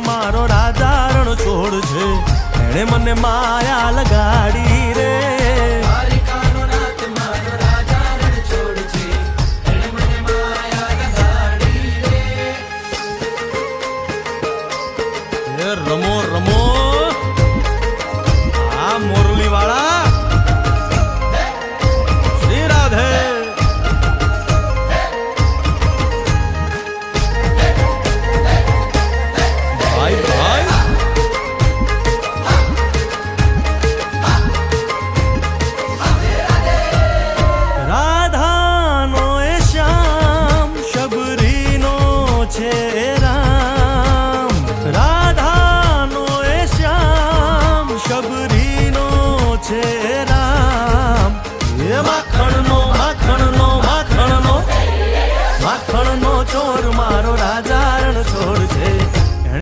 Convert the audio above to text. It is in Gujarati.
મારો રાજા રણ છોડ છે, એણે મને માયા લગાડી રે. રમો રમો આ મોરલી વાળા